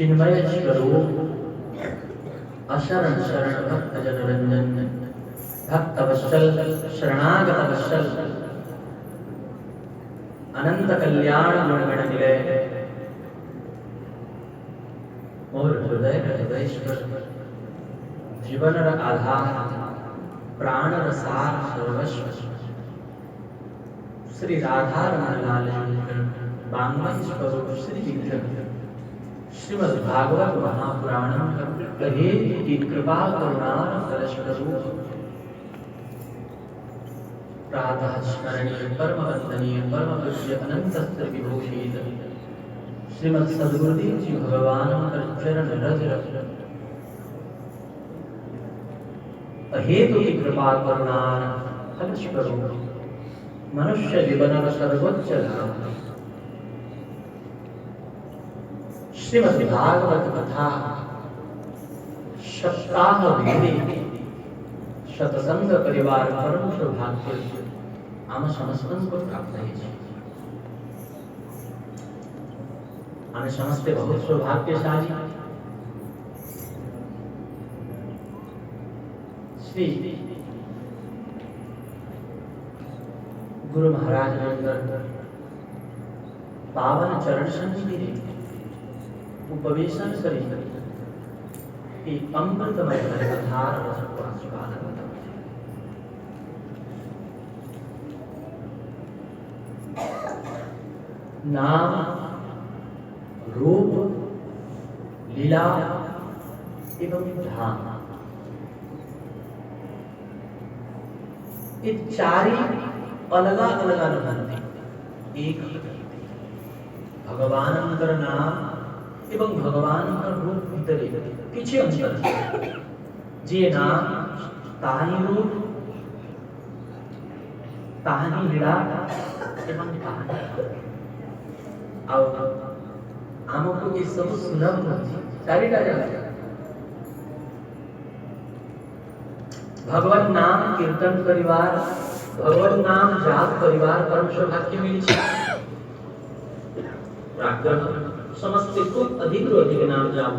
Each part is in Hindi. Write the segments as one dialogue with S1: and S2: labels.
S1: चिन्मय स्वरूप अशरण शरण भक्त जन रंजन भक्त वत्सल शरणागत वत्सल अनंत कल्याण गुणगण निलय और हृदय हृदयेश्वर जीवन आधार प्राण रसार सर्वस्व श्री राधा रमण लाल बांगमय स्वरूप श्री विग्रह श्रीमद् भागवत महापुराण कहे की कृपा करुणा कलशरूप प्रातः स्मरणीय परम वंदनीय परम पूज्य अनंत स्त्र विभूषित श्रीमद् सद्गुरुदेव जी भगवान कर चरण रज अहेतु की कृपा करुणा कलशरूप मनुष्य जीवन सर्वोच्च धाम श्रीमद् भागवत कथा सप्ताह भेदे सत्संग परिवार परम सौभाग्य आम समस्त को प्राप्त है। आम समस्ते बहुत सौभाग्यशाली श्री गुरु महाराज ने पावन चरण सन्निधि उपवेशन करी एक अमृतमय कथार रसको आस्वादन नाम रूप लीला एवं धाम ये चारी अलग अलग अनुभूति एक भगवान नाम एवं भगवान रूप भीतर किसी अंतर जे नाम ताहानी रूप ताहानी लीला एवं ताहानी आमको ये सब सुलभ चारिटा जगह भगवान नाम कीर्तन परिवार भगवान नाम जाप परिवार परम सौभाग्य मिली समस्त खूब अधिक नाम जाप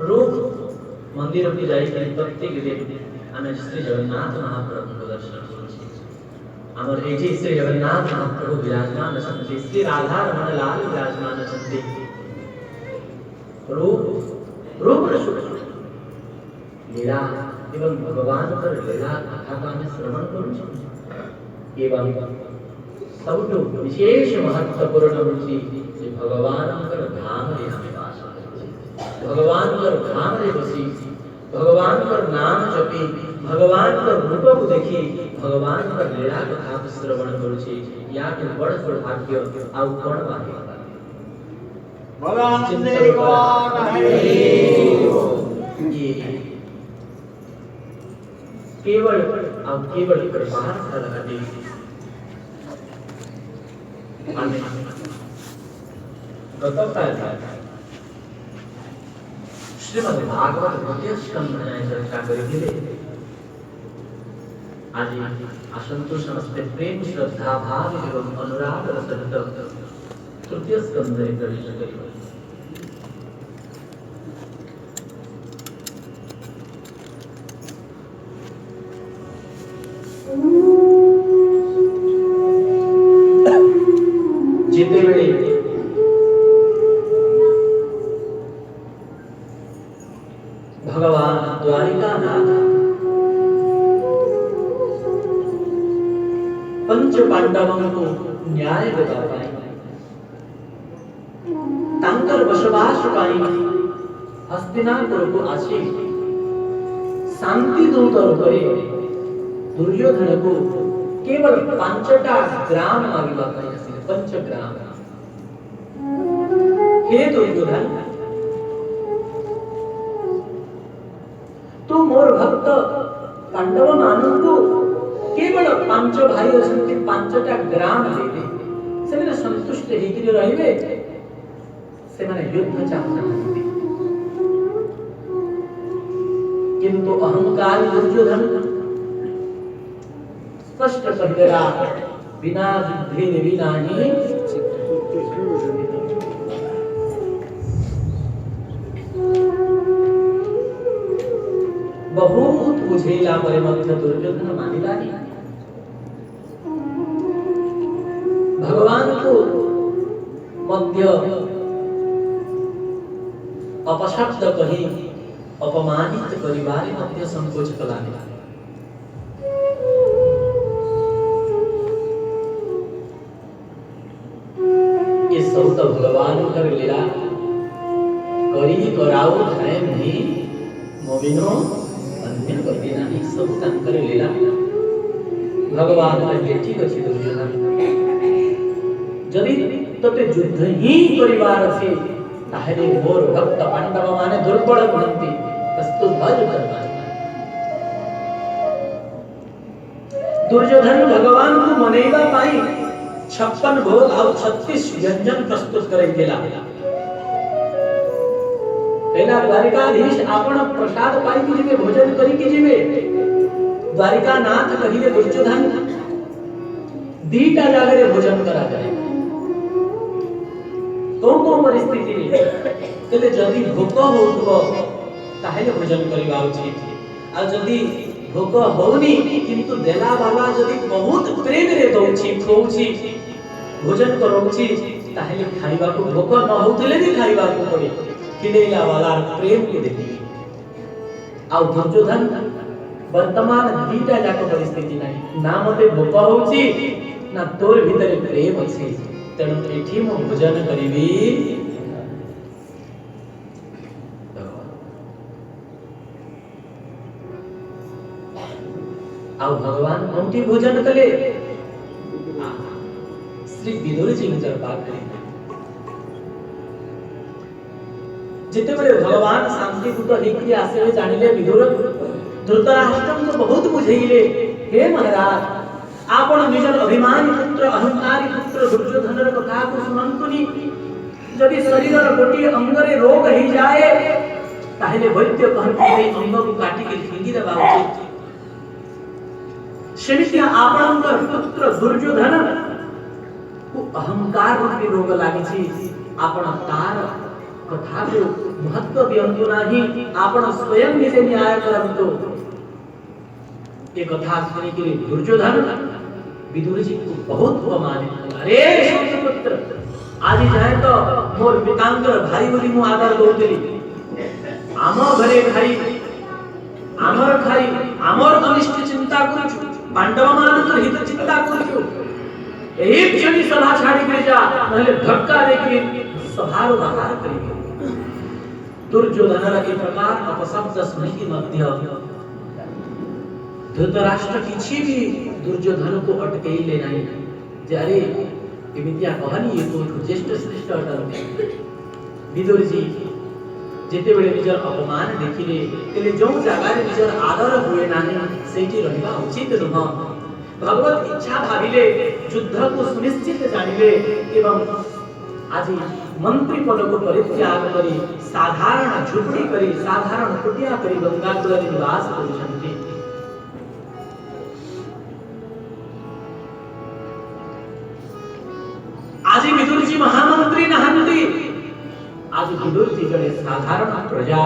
S1: रूप मंदिर की जाई प्रत्येक दिन आमे श्री जगन्नाथ महाप्रभु को दर्शन अमर एजे श्री जगन्नाथ महाप्रभु विराजमान अछंति श्री राधा रमण लाल विराजमान अछंति रूप लीला एवं भगवान पर लीला कथा का श्रवण करू एवं सबटो विशेष महत्वपूर्ण रुचि जे भगवान पर धाम रे हमें वास करछि भगवान पर धाम रे बसी भगवान पर नाम जपी भगवान पर रूप को देखी भगवान पर लीला कथा श्रवण करूछि या के बड़ सौभाग्य आ कोण बाहे
S2: भगवान देवान है
S1: ये केवल कृपा फलहति आने गतकाल श्रीमद् भागवत द्वितीय स्कंध में चर्चा करेंगे आज असंतोष समस्ते प्रेम श्रद्धा भाव एवं अनुराग सहित तृतीय स्कंध में प्रवेश करेंगे जीते वेळे भगवान द्वारिकानाथ पंच पांडवों को न्याय देता पाए तांकर बसवास पाई हस्तिनापुर को आसी शांति दूत करे दुर्योधन को केवल 5टा ग्राम मागिबा पाई आसी 5 ग्राम हे दुर्योधन तो मोर भक्त पांडव मानू केवल 5 भाई अछंती 5टा ग्राम देते से माने संतुष्ट हेकि रहिबे से माने युद्ध चाहते किंतु अहंकार दुर्योधन स्पष्ट कहदेला बिना युद्धे विनाहि बहुत बुझेला परे मध्य दुर्योधन मानिला नहीं भगवान को मध्य अपशब्द कही अपमानित परिवार मध्य संकोच कलाने ये सब तो भगवान कर लीला करी कराऊ है नहीं मोमिनो अन्य कभी नहीं सब तांकर लीला भगवान कहले ठीक अछि दुर्योधन जदि तते युद्ध ही परिवार अछि ताहेले मोर भक्त पांडव माने दुर्बल बनंती प्रस्तुत भज करबा दुर्योधन भगवान को मनेबा पाई 56 भोग और 36 व्यंजन प्रस्तुत करे गेला एना द्वारिकाधीश आपण प्रसाद पाई कि जीवे भोजन करी कि जीवे द्वारिका नाथ कहिले दुर्योधन दीटा जागरे भोजन करा जाए तो परिस्थिति रे तले जदी भोक होतबो ताहेले भोजन करिबा उचित आ जदी भोक होउनी किंतु देला वाला जदी बहुत प्रेम रे दउछि खोउछि भोजन करउछि ताहेले खाइबा को भोक न होउतले भी खाइबा को पड़े खिलेला वाला प्रेम के देखि आ दुर्योधन वर्तमान दीटा जाक परिस्थिति नाही ना मते भोक होउछि ना तोर भीतर प्रेम अछि तेणु एठी मो भोजन करिबी आउ भगवान कोंठी भोजन कले श्री विदुर जी जर बात करी जिते बड़े भगवान शांति पुत्र हेकि आसे जानिले विदुर धृतराष्ट्र को बहुत बुझेइले हे महाराज आपण निजर अभिमानी पुत्र अहंकारी पुत्र दुर्योधनर कथा को सुनंतुनी जदि शरीरर गोटी अंगरे रोग हे जाए ताहेले वैद्य कहते हे अंग को काटी के फिंगी देबा उचित सेमिति आपणकर पुत्र दुर्योधन को अहंकार रूपी रोग लागि छी आपण तार कथा को महत्व दियंतु नाही आपण स्वयं निजे न्याय करंतु एक कथा सुनि के दुर्योधन विदुर जी को बहुत अपमानित अरे पुत्र आज जाए तो मोर पितांकर भाई बोली मु आदर दोतली आम घरे खाई आमर खाई आमर अनिष्ट चिंता करू पांडव मानकर हित चिंता करू एही क्षणी सभा छाड़ी के जा नहले धक्का देके सभार बाहर करी दुर्योधन के प्रकार अपशब्द सुनि के मध्य धृतराष्ट्र किछि भी दुर्योधन को अटकेइले नाही जे अरे एमितिया कहनी ये तो ज्येष्ठ श्रेष्ठ अटल विदुर जी जेते बेले निजर अपमान देखिले तेले जो जगह रे निजर आदर हुए नाही सेठी रहिबा उचित रुह भगवत इच्छा भाविले युद्ध को सुनिश्चित जानिले एवं आज मंत्री पद को परित्याग करी साधारण झुपड़ी करी साधारण कुटिया करी गंगा तीर निवास करिसंती आज विदुर जी महामंत्री नहंती आज विदुर जी जड़े साधारण प्रजा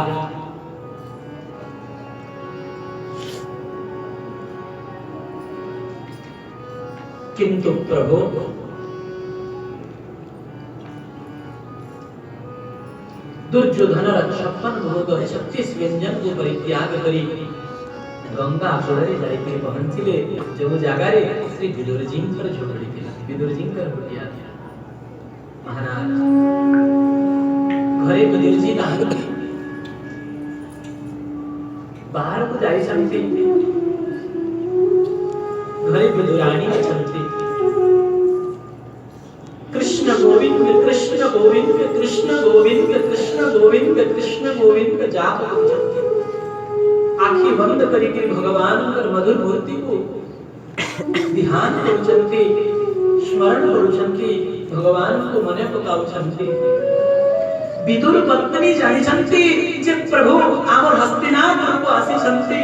S1: किंतु प्रभु दुर्योधन 56 भोग 36 व्यंजन को परित्याग करी गंगा कूଳରେ ଯାଇକି ପହଞ୍ଚିଲେ ଯେଉଁ ଜାଗାରେ ଶ୍ରୀ ବିଦୁର ଜୀଙ୍କର ଝୋପଡ଼ି ଥିଲା ବିଦୁର ଜୀଙ୍କର କୁଟିଆ महाराज घरे विदुर जी नाहंती बाहर को जाई संती घरे विदुराणी अछंती कृष्ण गोविंद कृष्ण गोविंद कृष्ण गोविंद कृष्ण गोविंद कृष्ण गोविंद जाप करछंती आंखें बंद करके भगवान कर मधुर मूर्ति को ध्यान करछंती स्मरण करछंती भगवान को मने पकाउछंती विदुर पत्नी जानिछंती जे प्रभु आमर हस्तिनापुर को आसीछंती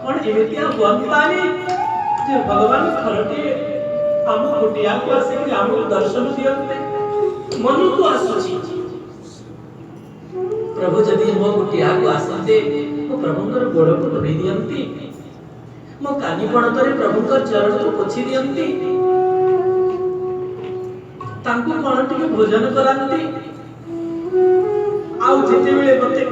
S1: कोन एमितिया बनतानी जे भगवान खरटे आम कुटिया को आसे कि आम दर्शन दियंते मन को आसुची प्रभु जदि मो कुटिया को आसते मो प्रभुंकर गोड़ को धोई दियंती मो कानी पणतरे प्रभुंकर चरण को पोछि दियंती तांको कोन टिके भोजन करांती आउ जेते बेले मते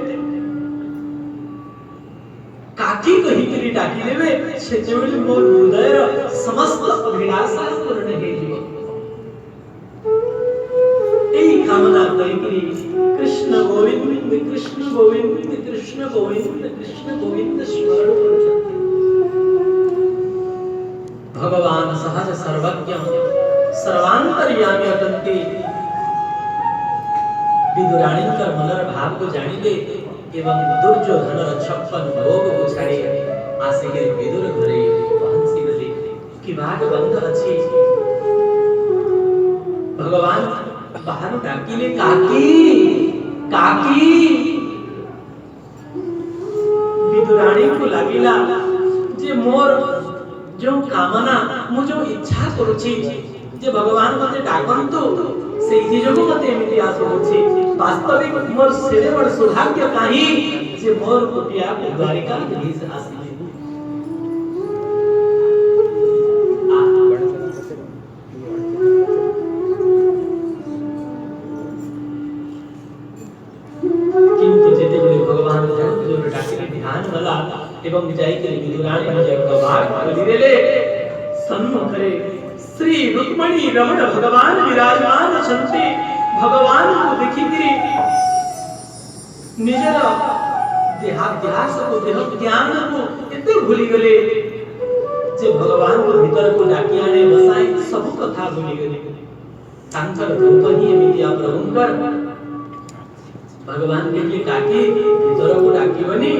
S1: काकी कहि के डाकी लेबे सेते बेले मोर हृदयर समस्त अभिलाषा पूर्ण हे जीव एई कामना कहि के कृष्ण गोविंद कृष्ण गोविंद कृष्ण गोविंद कृष्ण गोविंद स्मरण करछंती भगवान सहज सर्वज्ञ सर्वांतर्यामी अटंती विदुराणी कर मनर भाव को जानिले एवं दुर्योधन 56 भोग को छाड़ी आसे के विदुर घरे पहुंची गली कि भाग बंद अछि भगवान बाहर डाकिले काकी काकी विदुराणी को लागिला जे मोर जो कामना मु जो इच्छा करूची जे भगवान मते डाकंतु
S3: से जो मते एमिति आसो होछि वास्तविक मोर सेरे बड़ सौभाग्य काहि जे मोर कुटिया को द्वारिका देश आसी किंतु जेते बड़े भगवान जो डाकिले ध्यान वाला एवं जाई के विदुराणी निज कबाड़ खोली देले सन्मुखरे श्री रुक्मणी रमण भगवान विराजमान छन्ति भगवान को देखिकरी निजर देहाध्यास को देह ज्ञान को एते भूली गले जे भगवान को भीतर को डाकी आने बसाई सब कथा भूली गले तांकर रूप ही एमितिया प्रभुंकर भगवान के लिए डाकी भीतर को डाकी बनी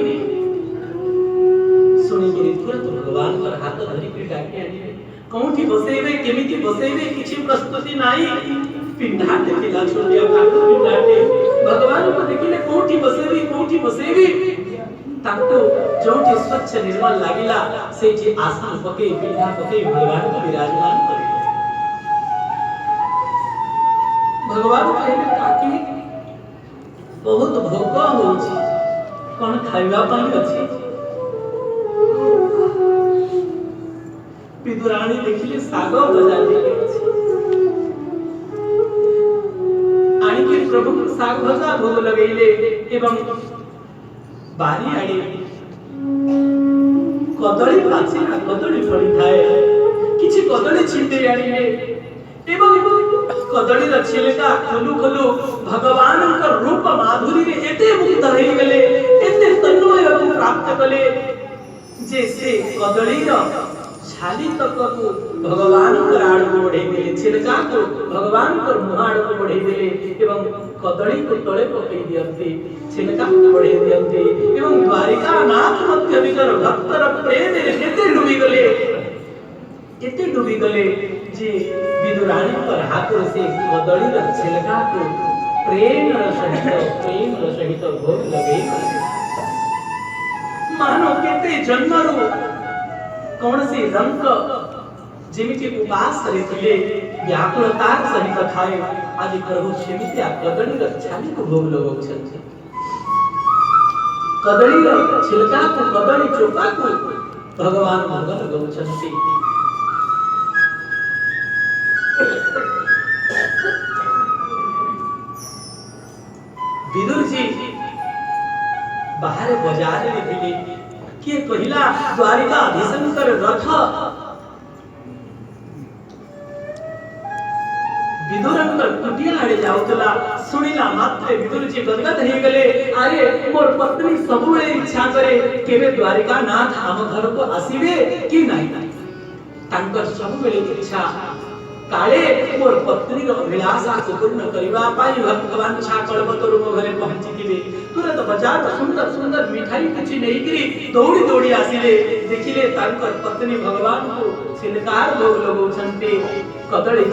S3: सुनी के तुरंत भगवान पर हाथ धरि के डाकी आनी कोठी बसेबे केमिति बसेबे किछि प्रस्तुति नाही पिंडा देखिला छोटिया काटो पिंडाटे भगवान को देखिले कोठी बसेबी ताको जोटी स्वच्छ निर्मल लागिला से जे आसन पके पिंडा पके भगवान को विराजमान करे भगवान कहले काकी बहुत भोग होछि कोन खाइबा पाई अछि विदुराणी देखिले साग बजा देले अछि आनिके प्रभु साग भजा भोग लगैले एवं बारी आड़ी कदली पाचिला कदली फड़ी थाए किछि कदली छिंटे आनिले एवं कदली र छिलका खोलु खोलु भगवान का रूप माधुरी रे एते मुक्त होई गेले एते तन्मय को प्राप्त कले जे से कदली र छाली तक को भगवान को आड़ को बढ़े देले छिलका को भगवान को मुहाड़ को बढ़े देले एवं कदली को तळे पकई दियंते छिलका को बढ़े दियंते एवं द्वारिका नाथ मध्य विकर भक्तर प्रेम रे एते डूबी गले जे विदुराणी पर हाथ से कदली र छिलका को प्रेम र सहित भोग लगे मानो केते जन्मरु कौन सी रंग जेमिति उपास करिथिले व्याकुलता सहित खाए आज प्रभु सेमिति आ कदली र छाली को भोग लगौछथि कदली र छिलका को कदली चोपा को भगवान भोग लगौछथि विदुर जी बाहर बाजार में मिले कि पहिला द्वारिका अभिशंकर रथ विदुरंकर कुटिया आड़े जाउतला सुनिला मात्रे विदुर जी गदगद हे गले अरे मोर पत्नी सबुळे इच्छा करे केबे द्वारिका नाथ हम घर को आसीबे कि नाही तांकर सबुळे इच्छा काले मोर पत्नी रो अभिलाषा को पूर्ण करिबा पाई भगवान छा कळबतरु मो घरे पहुंची दिबे तुरंत बाजार सुंदर सुंदर मिठाई किछि नहीं करी दौड़ी दौड़ी आसिले देखिले तांकर पत्नी भगवान को छिलकार भोग लगौछन्ते कदली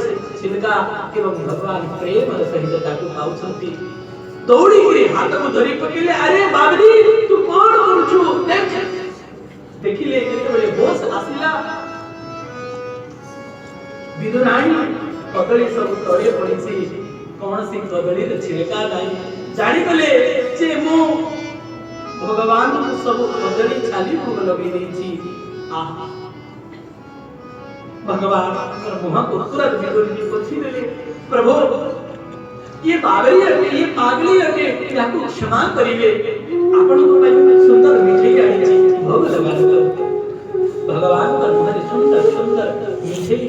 S3: छिलका एवं भगवान प्रेम सहित ताकू खाउछन्ते दौड़ी गिरी हाथ को धरि पकेले अरे बाबरी तू कोन करछु देख देखिले केतेबेले होश आसिला विदुराणी कदली सब तळे पड़िछि कोन सी कदली रे छिलका नाही जानि गले जे मो भगवान को सब कदली छाली भोग लगे देछि आहा भगवान कर मुह को तुरंत विदुर जी पोछि देले प्रभु ये बाबरी अटे ये पागली अटे याको क्षमा करिवे आपण को पई सुंदर मिठाई आछि भोग लगा दो भगवान कर मुह सुंदर सुंदर मिठाई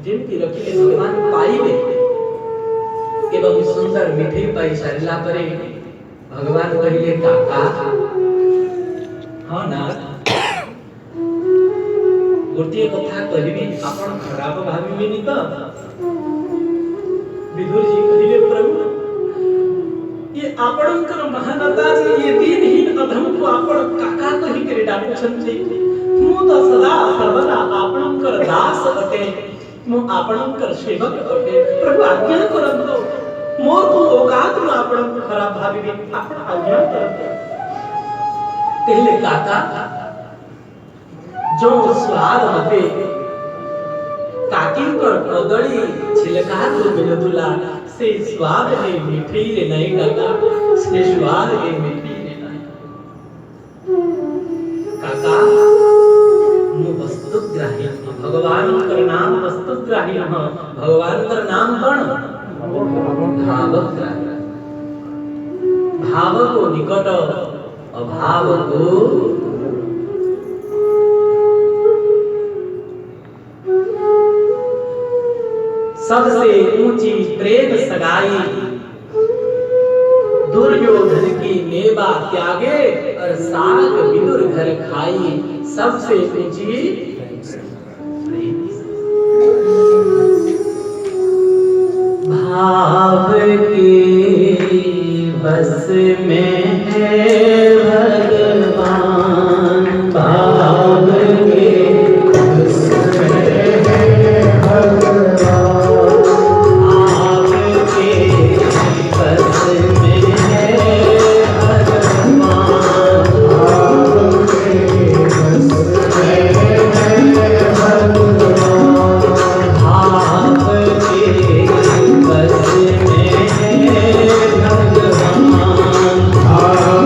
S3: जेमती रखिले भगवान पाइबे एवं सुंदर मिठाई पाई सारिला परे भगवान कहिले काका हां ना गोटिए कथा कहबी आपण खराब भाबिबेनी त विदुर जी कहिले प्रभु ये आपणकर महानता जे ये दीनहीन अधम को आपण काका कहि करे डाकुछन्ते मु त सदा सर्वदा आपणकर दास अटे मु आपणकर सेवक अटे प्रभु आज्ञा करंतो मोर को औकात में आपण को खराब भाबिबे आपण आज्ञा करंतो कहले काका जो स्वाद मते काकी कर कदली छिलका को मिलुला से स्वाद है मीठी रे नहीं काका, से स्वाद है मीठी रे नहीं काका। मु वस्तुग्राही भगवान कर नाम वस्तुग्राही ह, भगवान कर नाम कौन भावग्राही। भाव को निकट अभाव को सबसे ऊंची प्रेम सगाई, दुर्योधन की नेवा त्यागे और साग विदुर घर खाई, सबसे ऊंची प्रेम। भाव के बस में है भगवान, भाव के बस में है भगवान, भाव के बस में है भगवान, भाव के बस में है भगवान, भाव के बस में है भगवान, भाव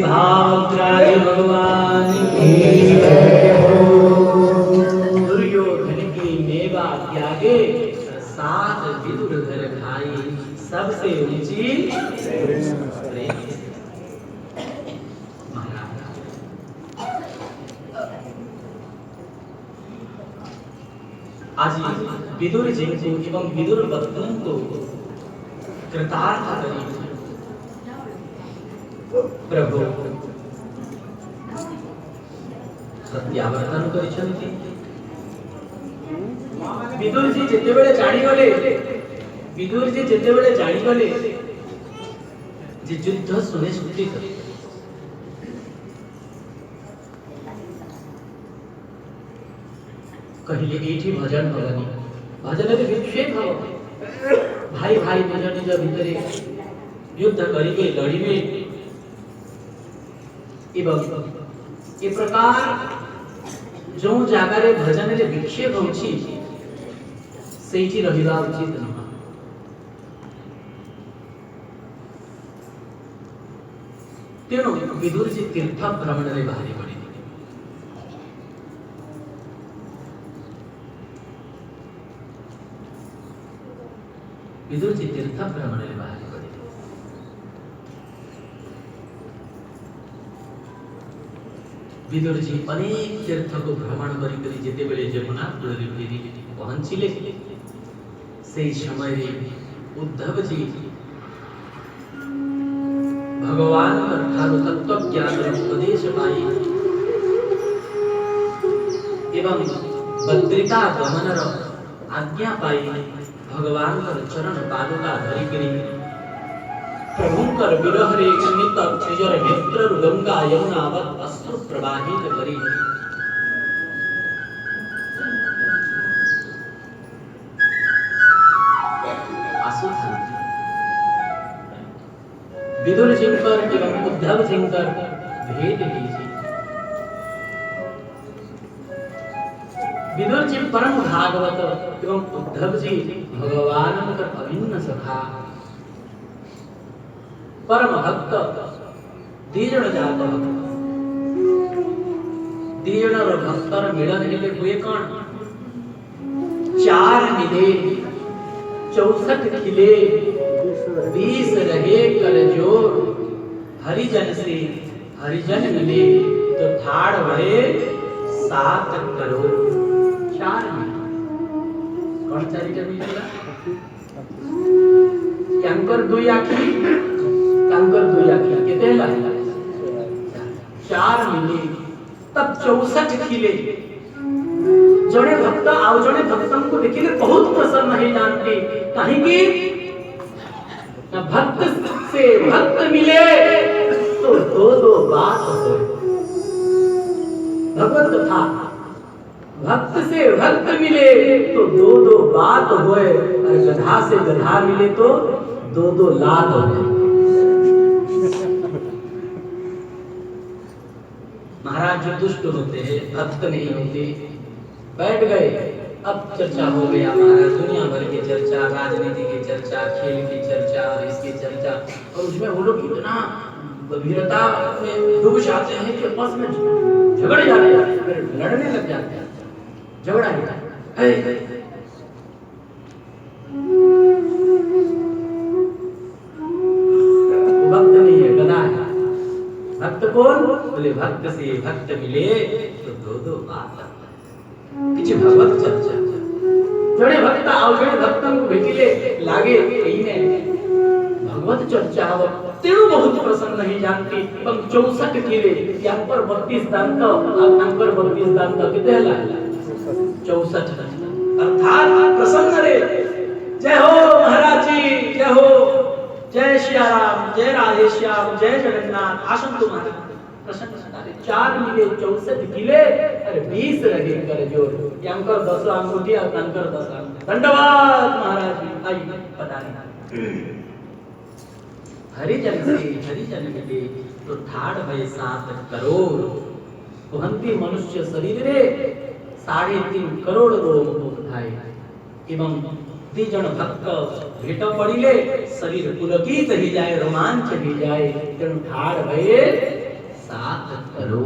S3: भावग्राही भगवान की
S2: जय हो।
S3: दुर्योधन की मेवा त्यागे साथ विदुर घर खाई सबसे ऊंची प्रेम से। महाराज आज विदुर जी को एवं विदुर पत्नी को कृतार्थ करी प्रभु प्रत्यावर्तन करिसंती। विदुर जी जेतेबेले जानी गले जे युद्ध सुनिश्चित कहले एठी भजन भगनी भजन रे विक्षेप हो भाई भाई निज निज भितरे युद्ध करिके लड़िबे एवं ए प्रकार जो जगह रे भजन रे विक्षेप होछि सेठी रहिबा उचित न। तेणु विदुर जी तीर्थ भ्रमण रे बाहरी पड़े। विदुर जी तीर्थ भ्रमण रे बाहरी पड़े। विदुर जी अनेक तीर्थ को भ्रमण करी करी जेते बेले जमुना कूल रे फेरी पहुंचिले सेई समय रे उद्धव जी भगवान ठाकुर तत्व ज्ञान उपदेश पाई एवं बद्रिका गमनर आज्ञा पाई भगवान चरण पादुका धरी करी प्रभुंकर विरह रे स्मित निजर नेत्र गंगा यमुनावत अश्रु प्रवाहित करी विदुर जिंकर एवं उद्धव जिंकर भेद लीजिए। विदुर जी परम भागवत एवं उद्धव जी भगवान का अभिन्न सखा परम भक्त दीजण जात दीजण भक्तर मिलन हेले हुए कौन 4 मिले 64 खिले 20 रहे कर जोर हरिजन से हरिजन मिले तो ठाड़ बढ़े 7 करोड़ 4 मिले कौन 4 मिला कंकर 2 आखी कितने ला 4 मिले तब 64 खिले जड़े भक्त आउ जड़े भक्तन को देखिले बहुत प्रसन्न है जानते कहीं की भक्त से भक्त मिले तो दो बात हो भगवत कथा भक्त से भक्त मिले तो दो बात होए और गधा से गधा मिले तो दो लात हो जाए। महाराज जो दुष्ट होते हैं भक्त नहीं होते बैठ गए अब चर्चा हो गया महाराज दुनिया भर की चर्चा राजनीति की चर्चा खेल की चर्चा और इसकी चर्चा और उसमें वो लोग इतना गंभीरता में डूब जाते हैं कि आपस में झगड़ जाते हैं लड़ने लग जाते हैं झगड़ा है भक्त नहीं है गधा है। भक्त कौन बोले भक्त से भक्त मिले तो दो बात किछि भगवत चर्चा जड़े भक्त आउ जड़े भक्तन को भेटिले लागे एइने भगवत चर्चा हो तेणु बहुत प्रसन्न नहीं जानती एवं 64 किले यान पर 32 दांत और अंकर 32 दांत किते हला 64 अर्थात प्रसन्न रे जय हो महाराज जी जय हो जय श्री राम जय राधे श्याम जय जगन्नाथ आसन तुम्हारे प्रसन्न सतारे 4 मिले 64 किले अरे 20 लगे कर जोर यांकर 10 अंगूठी और अंकर 10 दंडवाद महाराज जी आई पधारी हरिजन मिले तो ठाड़ भय 7 करोड़ कुहंती मनुष्य शरीर रे 3.5 करोड़ रोम उठाए एवं जन भक्त भेट पड़िले शरीर पुलकित ही जाए रोमांच ही जाए तेणु ठाड़ भये
S1: साथ करो।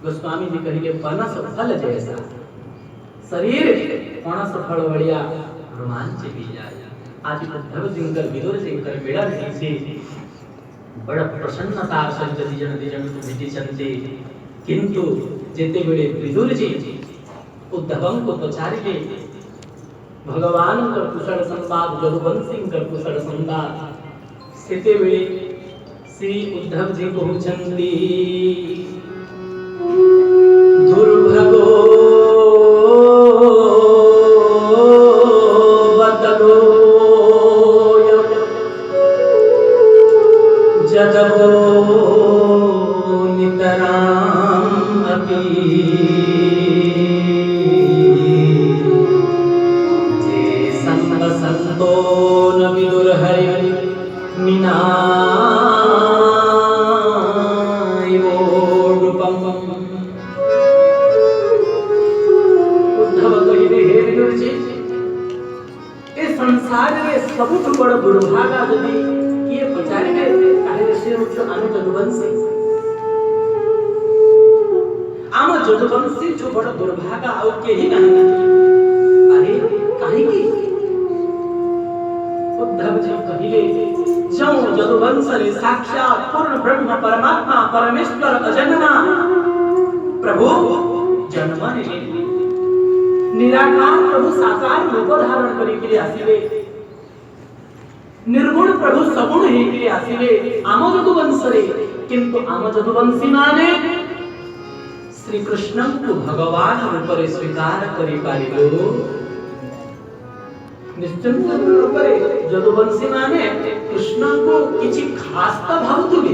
S3: गोस्वामी जी कहिए पनस फल जैसा शरीर पनस फल बढ़िया
S1: रोमांच भी जाए।
S3: आज उद्धव जिंकर विदुर जिंकर मेला भेटी
S1: बड़ प्रसन्नता सहित दिजन भेटी चलते,
S3: किंतु जेते बेले विदुर जी उद्धवं को पचारिले भगवान का कुशल संवाद जदुवंशी का कुशल संवाद सेते बेले श्री उद्धव जी कहउछंती दुर्भगो बदलो जदवो नितराम अपि जे संतो न विदुर्हरि निनायो रूपम। उद्धव कहिले हे विदुर जी ए संसार रे सबुठ बड़ दुर्भागा जदि किए पचारिले ताहे से उच्च आनु जदुवंशी आम जदुवंशी जो बड़ दुर्भागा आउ केही नहीं। अरे काहे की उद्धव जी कहिले जो जदुवंश रे साक्षात पूर्ण ब्रह्म परमात्मा परमेश्वर अजन्मा प्रभु जन्म ने निराकार प्रभु साकार रूप धारण करी के आसीबे, निर्गुण प्रभु सगुण हे के आसीबे आम जदुवंश रे। किंतु आम जदुवंशी माने श्री कृष्ण को भगवान रूप रे स्वीकार करि पारिबो। निश्चिंत रूप रे जदुवंशी माने कृष्ण को किछि खास त भावुतुबे,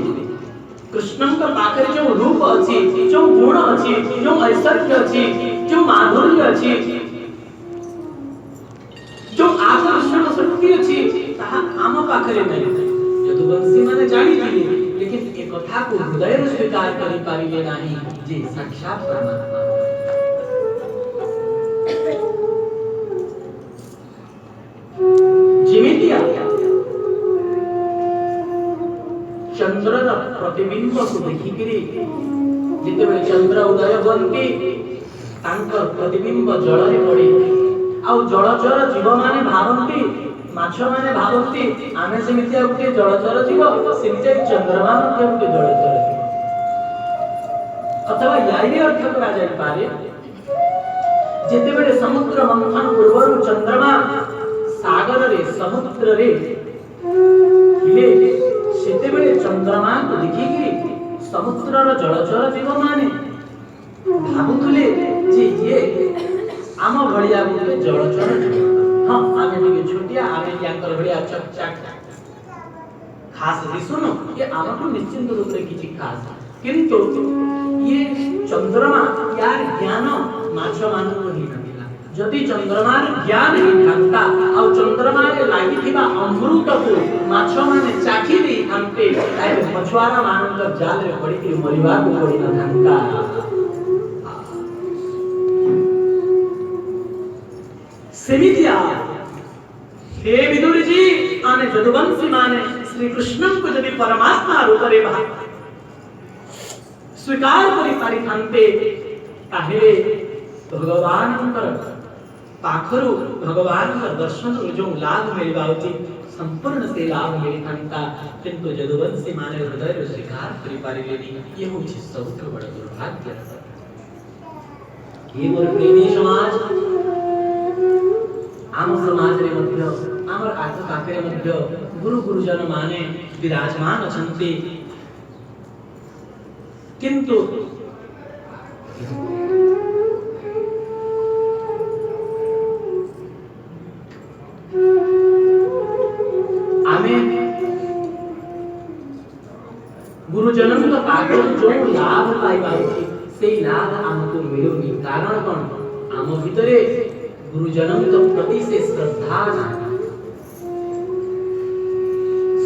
S3: कृष्ण का पाखरे जो रूप अछि, जो गुण अछि, जो ऐश्वर्य अछि, जो माधुर्य अछि, जो आकर्षण शक्ति अछि ताहा आम पाखरे नै। जदुवंशी माने जानि दिले लेकिन ए कथा को हृदय रे स्वीकार करि पारिले नाही जे साक्षात परमात्मा। जिमितिया चंद्र प्रतिबिंब को देखिकरी जिते चंद्र उदय बनती तांकर प्रतिबिंब जल रे पड़े आउ जलचर जीव माने भावंती माछ माने भावंती आमे सेमितिया गुटे जलचर जीव सेमितिया चंद्रमा मध्ये गुटे जलचर जीव। अथवा याई अर्थ करा जाय पारे जेते बेले समुद्र मंथन पूर्वरु चंद्रमा सागर रे समुद्र रे हिले सेते बेले चंद्रमा को देखिकरी समुद्र रो जलचर जीव माने भाबुतले जे ये आम भलिया गुटे जलचर जीव। हां आमे टिके छोटिया आमे याकर भलिया चकचक खास दिसुनो ये आमको निश्चिंत रूप रे किछि खास, किंतु ये चंद्रमा यार ज्ञान माछ मानक ही नथिला। जदि चंद्रमार ज्ञान ही थांता आ चंद्रमा रे लागिथिबा अमृत को माछ माने चाखी दे थांते ताहे मछुआरा मानक जाल रे पड़ी के मरिबा को पड़ी न थांता। सेमितिया हे विदुर जी आने जदुवंशी माने श्री कृष्ण को जदि परमात्मा रूप रे स्वीकार करि पारि थांते ताहे भगवान पाखरु भगवान का दर्शन जो लाभ मिलबा उचित संपूर्ण से लाभ मिली थांता, किंतु जदुवंशी माने हृदय रे स्वीकार करि पारिले नहीं। ये होछि सबसे बड़ दुर्भाग्य। ये मोर प्रेमी समाज आम समाज रे मध्य आमर आस पाखे मध्य गुरु गुरुजन माने विराजमान अछंती, किंतु आमे गुरुजनन का पाखर जो लाभ पाइबा से लाभ हमको मिलुनी। कारण कोन आम भितरे गुरुजनन के प्रति से श्रद्धा नाही।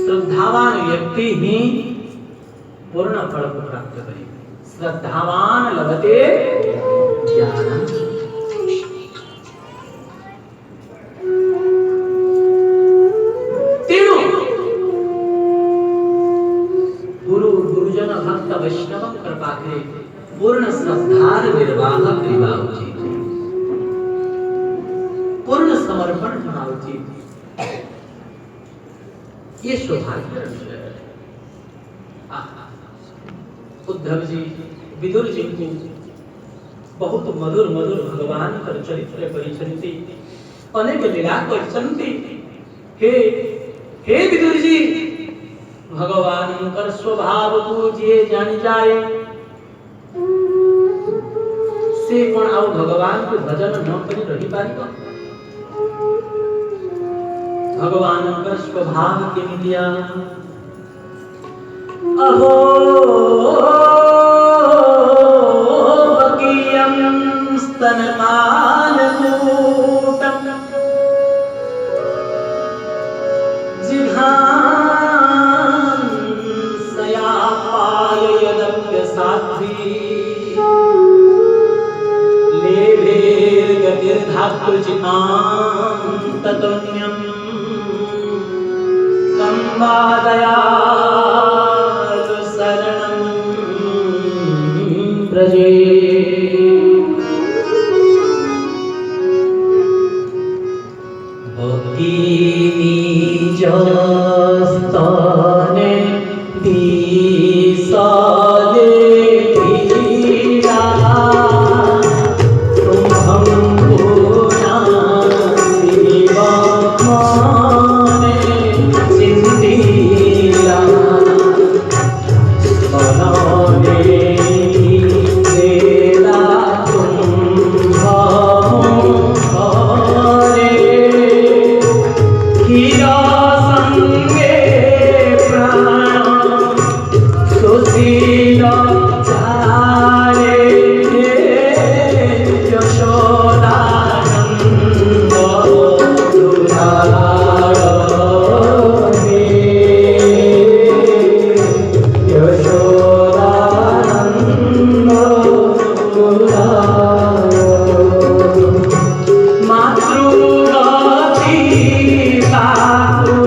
S3: श्रद्धावान व्यक्ति ही पूर्ण फल को प्राप्त करे। श्रद्धावान लभते ज्ञानम्। तेणु वैष्णव कृपाखे पूर्ण श्रद्धार निर्वाह करिवा उचित पूर्ण समर्पण होना उचित ये सौभाग्य विषय है। उद्धव जी विदुर जी को बहुत मधुर मधुर भगवान कर चरित्र परिचंती अनेक लीला परिचंती हे हे विदुर जी भगवान कर स्वभाव को जे जान जाए से कोन आओ भगवान के भजन न करी रही पारिबा भगवान कर स्वभाव के मिलिया अहो बकीयं स्तनकालकूटं जिघांसया पाययदप्यसाध्वी लेभेर्गतिर्धातृजिकान्ततुल्यं कम्बादयालु शरणं व्रजे भगिनीजस्तने दिशले धीरा तुम्हं पुनासिवात्माने चिन्तिला बनाने देला तुम्हारे हीरा संगे प्राण सुशीला चारे यशोदानंद दुलारे यशोदानंद दुलारे मातृगति साधु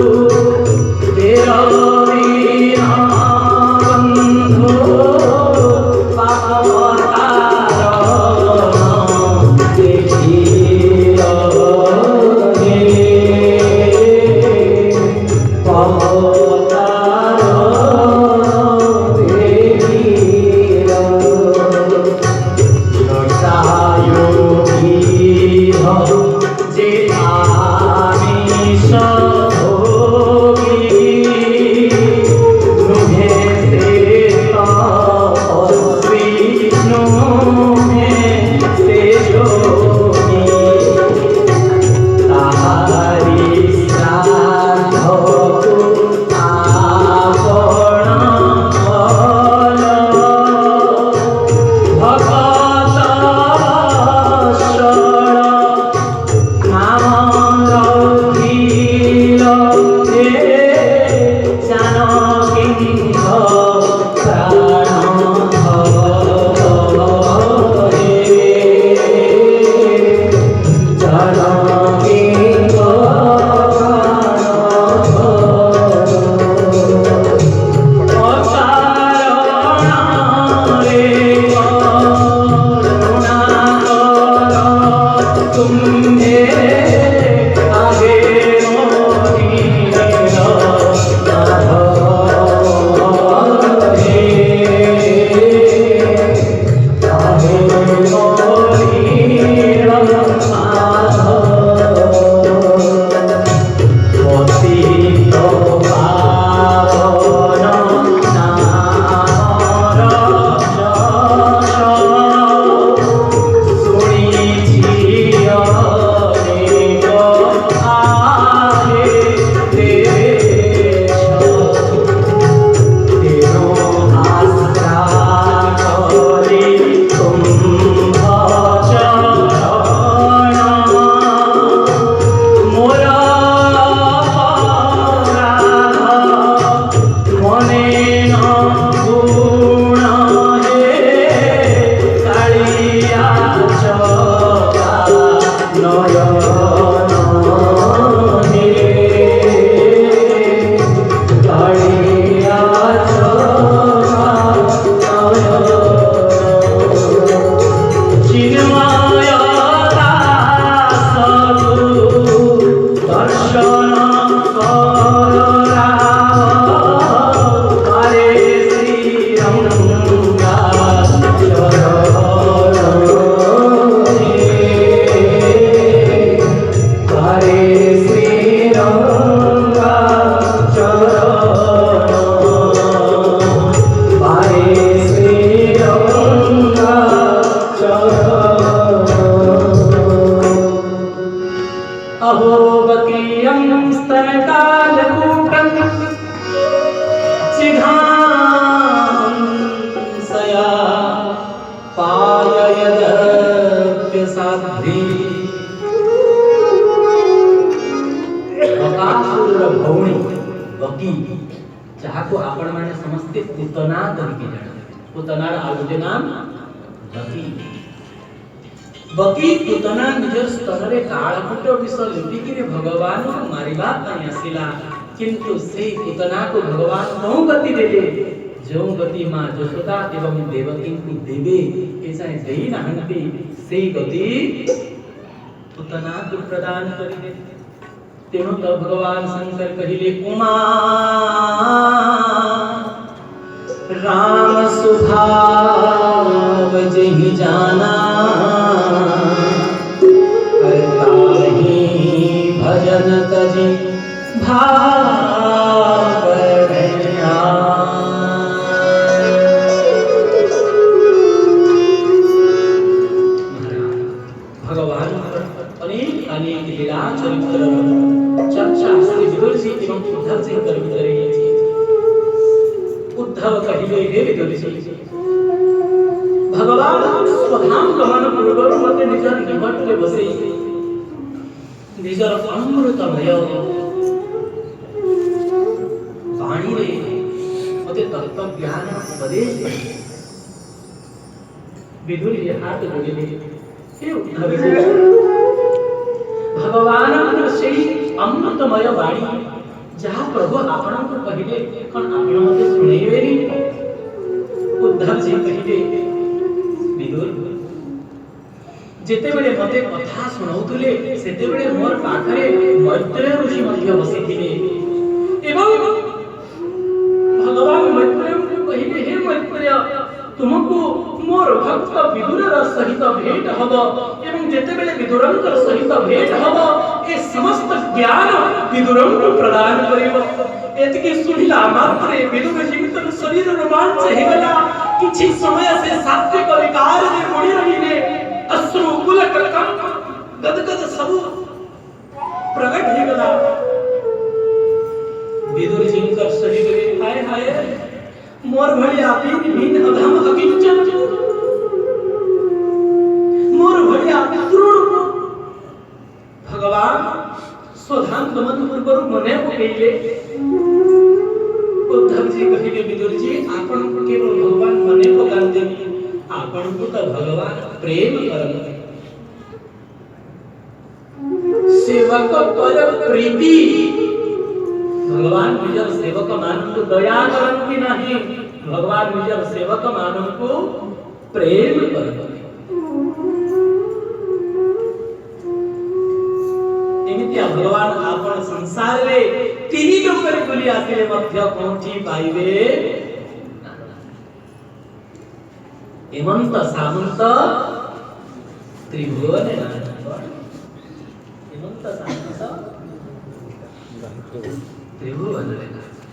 S3: तेरा वीणा बंधु पावतारण देखियो गे पावतारण देखियो जे आमिष भोगी नुहे से विष्णु में से जोगी तारी श्राद्ध को
S1: धरी बकासुर भौणी बकी ଯାହାକୁ ଆପଣମାନେ ସମସ୍ତେ ପୁତନା କରିକି ଜାଣନ୍ତି। ପୁତନାର ଆଉ ଗୋଟେ ନାମ ବକି। ବକି ପୁତନା ନିଜ ସ୍ତରରେ କାଳକୂଟ ବିଷ ଲିପିକିରି ଭଗବାନଙ୍କୁ ମାରିବା ପାଇଁ ଆସିଲା, କିନ୍ତୁ ସେହି ପୁତନାକୁ ଭଗବାନ କେଉଁ ଗତି ଦେଲେ? ଯେଉଁ ଗତି ମା ଯଶୋଦା ଏବଂ ଦେବକୀଙ୍କୁ ଦେବେ ଏଯାଏଁ ଦେଇନାହାନ୍ତି, ସେଇ ଗତି ପୁତନାକୁ ପ୍ରଦାନ କରିଦେଲେ। तेणु तो भगवान शंकर कहिले कुमार राम स्वभाव जहि जाना करता ही भजन तजि भाव बढ़िया। भगवान अनेक अनेक लीला चरित्र चर्चा श्री विदुर जी एवं उद्धव जी कर भीतर है। उद्धव कहिले हे विदुर जी भगवान स्वधाम गमन पूर्व मते निजर निकटले बसे निजर अमृतमय वाणी रे मते तत्व ज्ञान उपदेश विदुर जी हाथ जोड़िले हे उद्धव जी भगवान से अमृतमय वाणी जहाँ प्रभु आपण को कहिले कौन आपण मते सुनेबेनी? उद्धव जी कहिले विदुर जेते बेले मते कथा सुनाउतले सेते बेले मोर पाखरे मैत्रेय ऋषि मध्य बसिथिले एवं भगवान मैत्रेय को कहिले हे मैत्रेय तुमको मोर भक्त विदुरर सहित भेंट हब एवं जेते बेले विदुरंकर सहित भेंट हब ए समस्त ज्ञान विदुरंको प्रदान करिवो। एतकी सुनिला मात्रे विदुर जीवित शरीर रोमांच हेगला। किछि समय से सात्विक विकार रे मुड़ी रहिने अश्रु पुलक कंप गदगद सब प्रकट हेगला। विदुर जीवित शरीर रे हाय हाय मोर भली आपी हीन अधम अकिंचन मोर भली आपी तृण भगवान स्वधाम गमन पूर्व मने पकेले। उद्धव जी कहिले विदुर जी आपण को केवल भगवान मने पकांते आपण को तो भगवान प्रेम करते सेवक पर प्रीति भगवान निजर सेवक माननको दया करन्ति नाही भगवान निजर सेवक माननको प्रेम करन्ति। एमितिया भगवान आपण संसार रे तिनि लोक रे बुली आसिले मध्य कोठी पाइबे हेमंत सामंत त्रिभुवन हेमंत सामंत त्रिभुवन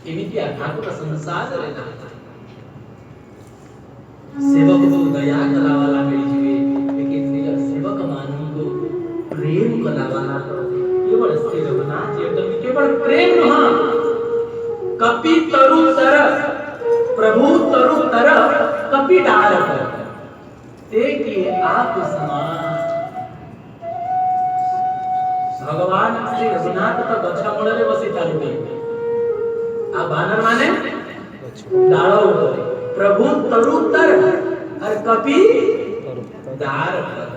S1: एमितिया ठाकुर संसार रे सेवक को दया कला वाला मिल जिवे लेकिन निजर सेवक मानन को प्रेम कला वाला केवल श्री रघुनाथ जी केवल प्रेम नहा कपि तरु तर प्रभु तरु तर कपि डाल कर देखिए आप समान भगवान श्री रघुनाथ तो गछा मूल रे बसी तारुबे आ बानर माने डालो ऊपर प्रभु तरु तर और कपि दार पर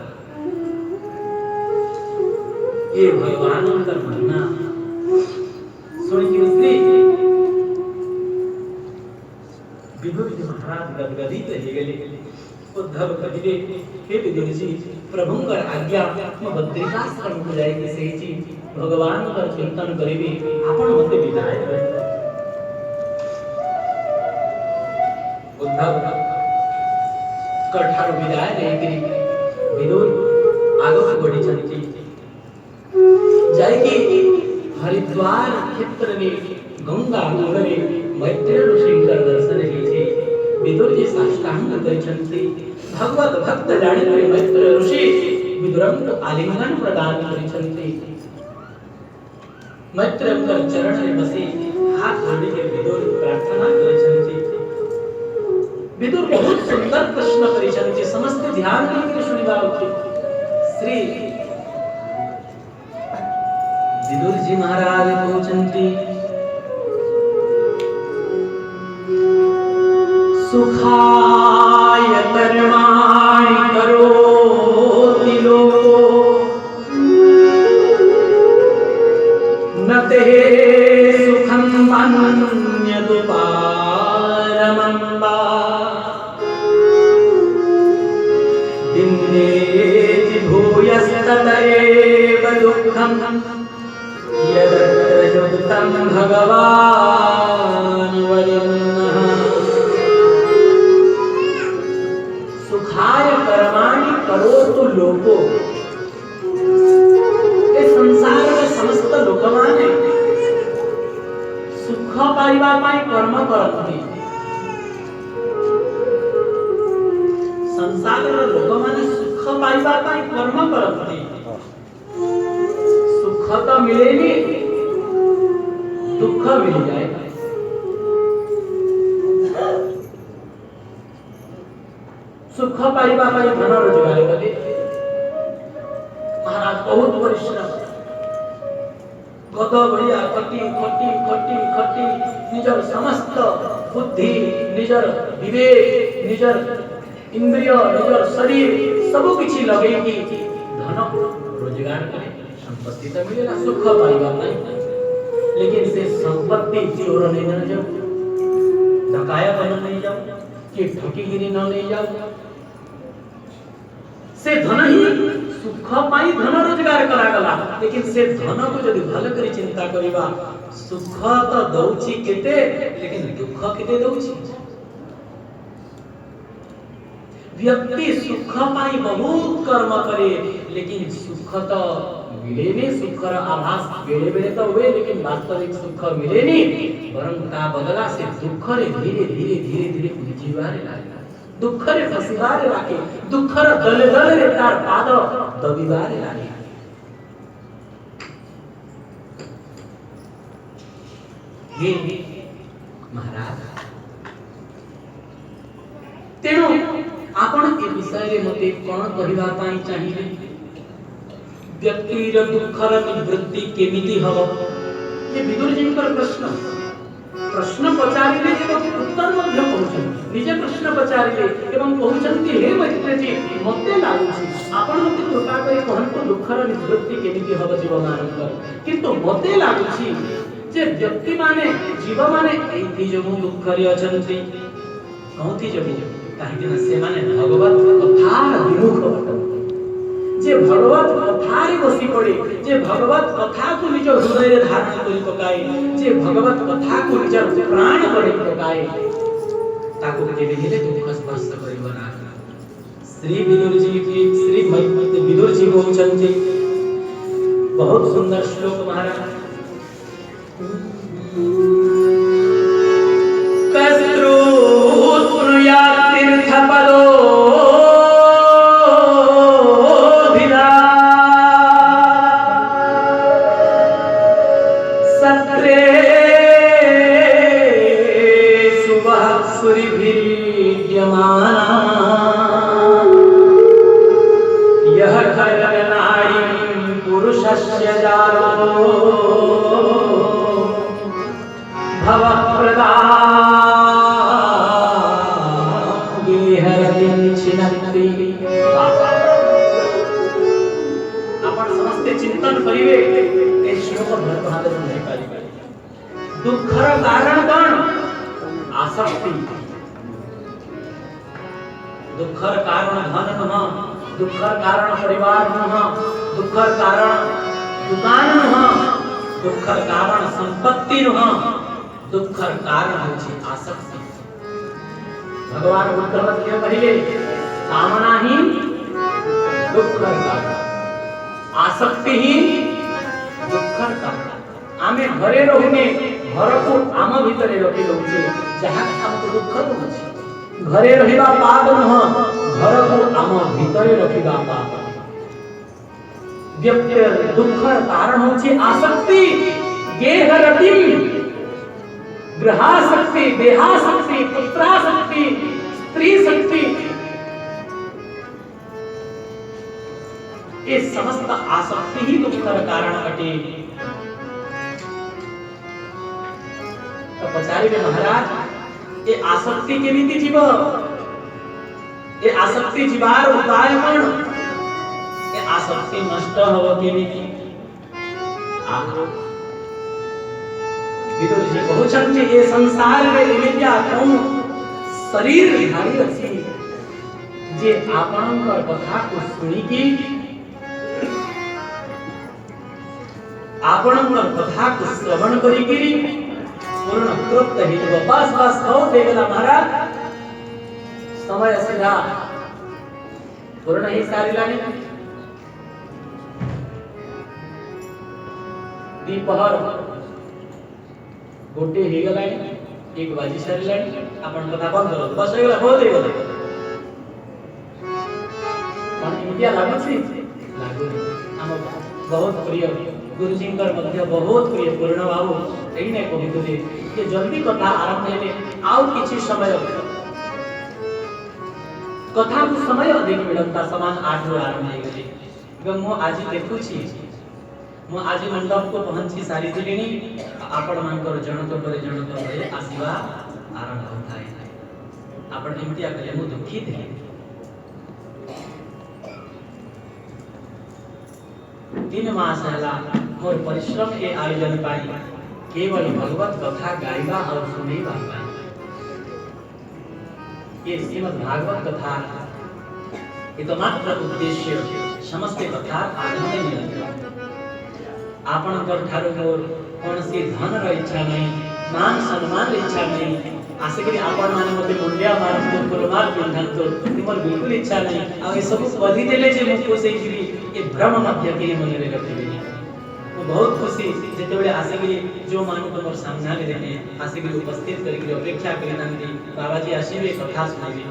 S1: ये भगवान का महिमा सुनिए। श्री विदुर जी महाराज गदगदित हे गेले। उद्धव कहिले हे विदुर जी प्रभुंकर आज्ञा म बद्रिकाश्रम को जाय के सही जी भगवान का चिंतन करिबी आपण मते विदाय करे। उद्धव कठार विदाय लेकरी विदुर आगो बढ़ी चलती जायकी हरिद्वार क्षेत्र में गंगा नगरे मैत्रेय ऋषिंकर दर्शन हेछि। विदुर जी साष्टांग करिछन्ति भगवत भक्त जानि करे मैत्रेय ऋषि विदुरंक आलिंगन प्रदान करिछन्ति। मैत्रेयंकर चरण रे बसी हाथ जोड़ी के विदुर प्रार्थना करिछन्ति। विदुर बहुत सुंदर प्रश्न करिछन्ति समस्त ध्यान करके सुनिबा उचित।
S3: श्री विदुर जी महाराज कहते सुखाय कर्माणि करोति लोको न ते सुखं मन्यदुपारमं वा दिन्नेति भूयस्ततरेव दुःखं यदत्र युक्तं भगवान् वरुणः सुखाय कर्माणि करोतु लोको ए संसार में समस्त लोक माने सुख पाइबा पाई कर्म करती संसार रे लोक माने सुख पाइबा पाई कर्म करती सुख तो मिलेनी दुख मिल जाए सुख पाइबा पाई धन रोजगार कले महाराज बहुत परिश्रम गद बढ़िया खटी खटी खटी खटी निजर समस्त बुद्धि निजर विवेक निजर इंद्रिय निजर शरीर सब किछि लगेगी धन रोजगार करे संपत्ति तो मिलेला सुख पाइबा पाई लेकिन से संपत्ति चोर नहीं न जाओ डकाया बन नहीं जाओ कि ठकीगिरी न नहीं जाओ से धन ही सुख पाई धन रोजगार करा गला लेकिन से धन को जदि भल करी चिंता करिबा सुख तो दउछि केते लेकिन दुख केते दउछि व्यक्ति सुख पाई बहुत कर्म करे लेकिन सुख तो मिलेनी सुखर आभास बेले बेले तो हुए लेकिन वास्तविक सुख मिलेनी वरन ता बदला से दुख रे धीरे धीरे धीरे धीरे उलझिबारे लागे दुख रे फसिबारे लागे दुख रे दले दले रे तार पाद दबिबारे लागे हे महाराज तेणु आपण ए विषय रे मते कोन कहिबा पाई चाहिए व्यक्तिर दुखर निवृत्ति केमिति हबो ये विदुर जी का प्रश्न पचारिले एवं उत्तर मध्य पहुंचन निजे प्रश्न पचारिले एवं पहुंचनती हे मैत्रेय जी मते लागुछि आपण मते कृपा करी कहंतु दुखर निवृत्ति केमिति हबो जीव मानकर किंतु मते लागुछि जे व्यक्ति माने जीव माने एथि जमु दुखरी अछंती कोंथि जमु काहे कि से माने भगवत कथार विमुख बटन जे भगवत कथा रे बसी पड़े जे भगवत कथा को निज हृदय रे धारण करि पकाए जे भगवत कथा को निज प्राण करि पकाए ताको केबे हेले दुख स्पर्श करिबो ना श्री विदुर जी की श्री विदुर जी कहउछन्ति बहुत सुंदर श्लोक महाराज कस्त्रो पुर्या तीर्थ पदो यह खलग नाड़ी पुरुषस्य जारो भवप्रदा गेहरतिं छिनत्ति आपण समस्ते चिंतन करिवे ए श्लोक भर भागे समझि पारिबे दुखर कारण कोन आसक्ति दुखर कारण धन नह दुखर कारण परिवार नह दुखर कारण दुकान नह दुखर कारण संपत्ति नह दुखर कारण होछि आसक्ति भगवान बुद्ध के कहिले कामना ही दुखर कारण आसक्ति ही दुखर कारण आमे घरे रहुने घर को आम भितरे रखि दउछे जहा हमको दुख होछि घरे रहिबा पाप नह घर को आम भितरे रखिबा पाप व्यक्ति दुखर कारण होछि आसक्ति गेहरति ग्रहासक्ति देहासक्ति पुत्रासक्ति स्त्री शक्ति ये समस्त आसक्ति ही दुखर कारण अटे। तो पचारिबे महाराज ये आसक्ति केमिति जीव, ये आसक्ति जीवार उपाय कौन, ये आसक्ति नष्ट हव केमिति। विदुर जी कहउछन्ति ए संसार रे एमितिया कोन शरीर धारी अछि जे आपणकर कथा को सुनिकी आपणकर कथा को श्रवण करिकी पूर्ण तृप्त हिजब। बस बस बहुत हे गेला महाराज, समय सीधा पूर्ण ही सारिलानी। दीपहर गोटे हे गेलानी, 1 बाजी सारिलानी, आपण कथा बंद करो, बस हे गेला, बहुत हे गेला। पण इंडिया लागुछि हम बहुत प्रिय गुरुजींकर मध्य बहुत प्रिय पूर्ण बाबू एही नै कहितले कि जल्दी कथा आरंभ हेले आउ किछि समय कथा को समय अधिक मिलता समान 8 रो आरंभ हे गेले। एवं मो आज देखुछि मो आज मंडप को पहुंची सारी दिलिनी आपण मानकर जनक पर जनक भए आसीबा आरंभ होताय। आपण एमतिया कले मो दुखित है। 3 मास हला मोर परिश्रम के आयोजन पाई केवल भगवत कथा गाइबा और सुनैबा पाई। ये श्रीमद् भागवत कथा ये तो मात्र उद्देश्य समस्त कथा आनंद मिलत। आपण कर ठारो मोर कोनसी धन र इच्छा नहीं, मान सम्मान र इच्छा नहीं। आसे करी आपण माने मते मुंडिया मारतो कुरमार पिंधंतो मोर बिल्कुल इच्छा नहीं। आ ए सब वधि देले जे मुको से गिरी ए भ्रम मध्य के मन रे रखबे। वो बहुत खुशी जेते बेले आसे करी जो मानु तो मोर सामने रे देने आसे करी उपस्थित करी अपेक्षा करी नंदी बाबा जी आसीबे कथा सुनाबे।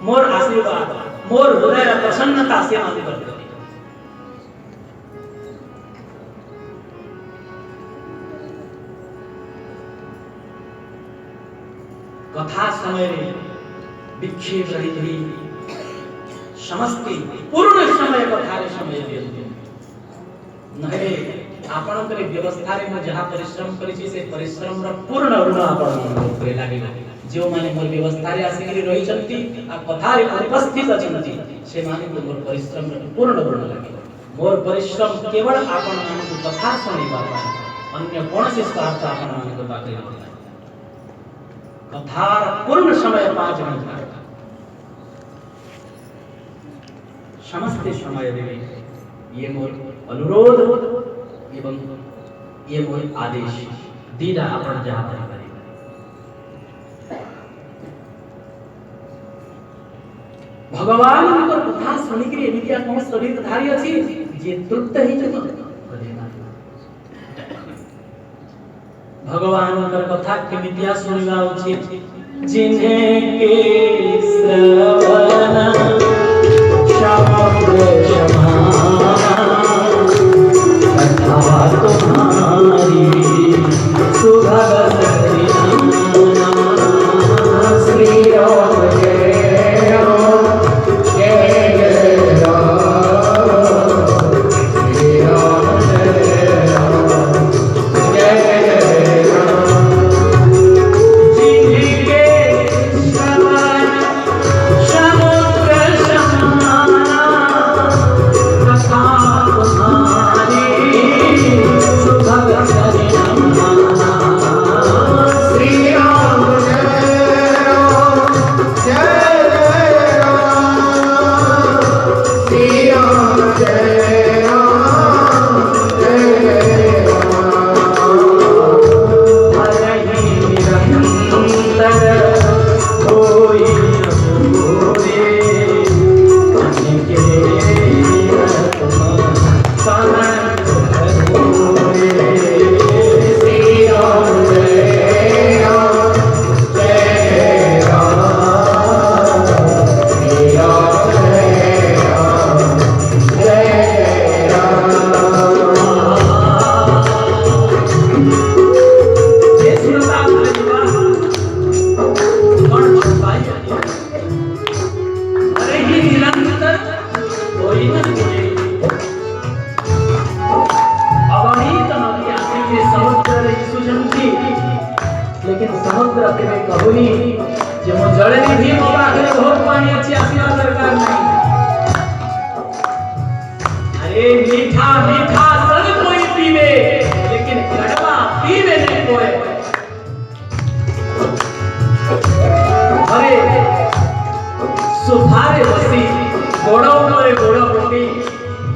S3: मोर आशीर्वाद मोर हृदय प्रसन्नता से मान करते। कथा समय रे विक्षेप रहित ही समस्ती पूर्ण समय कथा रे समय दियते। नहे आपण करे व्यवस्था रे म जहा परिश्रम करी छी से परिश्रम र पूर्ण ऋण आपण करे लागे। जो माने मोर व्यवस्था रे आसी करी रही चंती आ कथा रे उपस्थित अछंती से माने मोर परिश्रम र पूर्ण ऋण लागे। मोर परिश्रम केवल आपण माने कथा सुनि पाबा, अन्य कोनसे स्वार्थ आपण माने को बाकी नहीं। कथार पूर्ण समय 5 घंटा समस्त समय देवे ये मोर अनुरोध एवं ये मोर आदेश दीदा आपण जहा पर भगवान को कथा सुनि के एमितिया कोन शरीर धारी अछि जे तृप्त ही जति भगवान कर कथा केमितिया सुनिबा उचित जिन्हें के श्रवण शब्द कथा तुम्हारी सुभग श्री राम जय राम जय जय राम श्री राम जय राम जय जय कहूनी जे मो जळनी भी मो पाखरे बहुत पानी अछि आसीबा दरकार नहीं। अरे मीठा मीठा सब कोई पीवे लेकिन कड़वा पीवे नहीं कोई। अरे सुधारे बसी गोड़ उपरे गोड़ पटी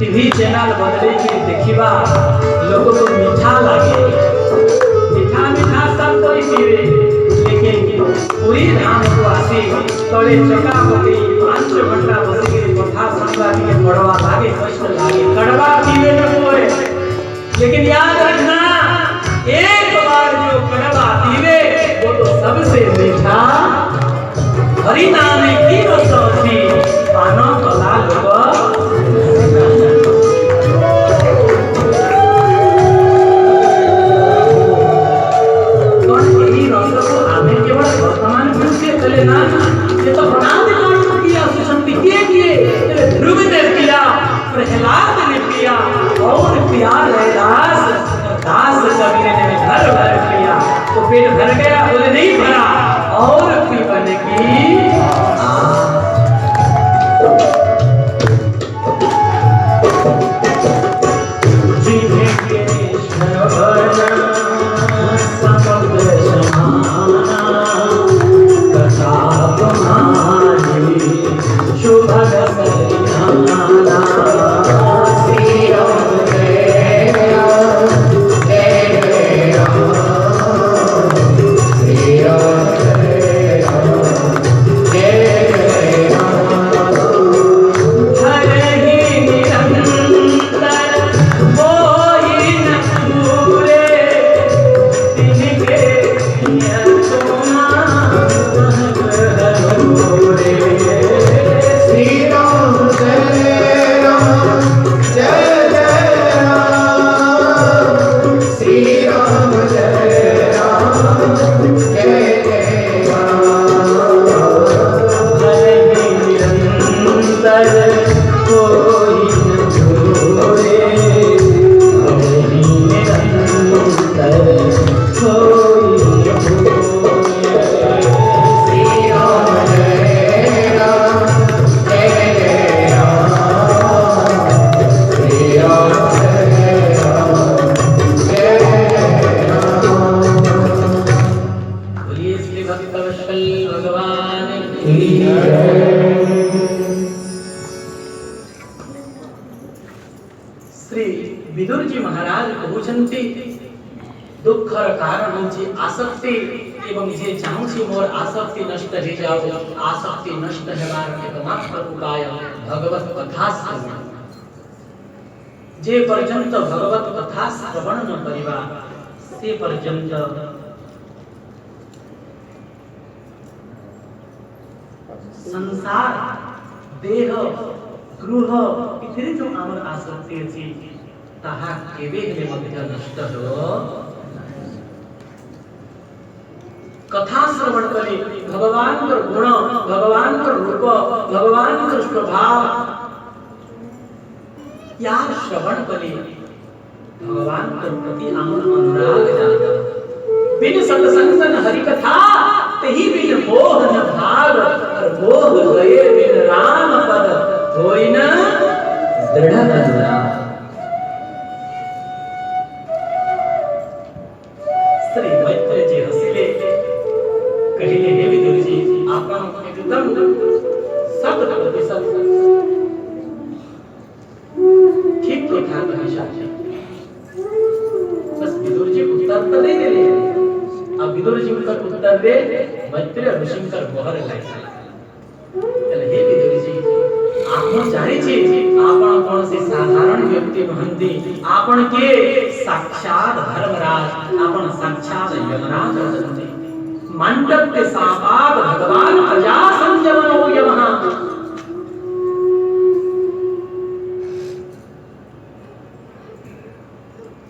S3: टीवी चैनल बदले के देखिबा लोग को मीठा लागे। मीठा मीठा सब कोई पीवे लेकिन पूरी धाम को आसी तले चका पटी 5 घंटा बसी के कथा सुनवा के बड़वा लागे कष्ट लागे कड़वा पीवे न कोई। लेकिन याद रखना एक बार जो कड़वा पीवे वो तो सबसे मीठा हरि नाम की रस अछि पान कला लोग। चले ना ये तो प्रणाम किया सुशंति किए ध्रुव ने किया प्रहलाद ने किया और किया रैदास दास कबीर ने घर भर किया तो पेट भर गया बोले नहीं भरा और पीवन की श्री विदुर जी महाराज कहउछंती दुखर कारण होछि आसक्ति एवं जे चाहूछि मोर आसक्ति नष्ट हे जाओ आसक्ति नष्ट हेबार एकमात्र उपाय भगवत कथा श्रवण। जे पर्यंत भगवत कथा श्रवण न करिबा से पर्यंत संसार देह गृह इथिरे जो आमर आसक्ति अछि ताहा केबे हेले मध्य नष्ट हो। कथा श्रवण करी भगवान कर गुण भगवान कर रूप भगवान कर स्वभाव यार श्रवण करी भगवान कर प्रति आमर अनुराग जागा। बिन सत्संग हरि कथा तही बिन मोह न भाग और मोह गए बिन राम पद होई न दृढ़ अनुराग। श्री मैत्रेय जी हसिले कहिले हे विदुर जी आपन एकदम शत प्रतिशत ठीक कथा कहि साचे। बस विदुर जी उत्तर तो नहीं देले अब विदुर जी का उत्तर दे मैत्रेय ऋषि कर बहर लाइ चले हे विदुर जी आपण जानि छी आपण कोन से साधारण व्यक्ति नहंती आपण के साक्षात धर्मराज आपण साक्षात यमराज असंती मंडप के सापाद भगवान प्रजा संजमनो यमहा।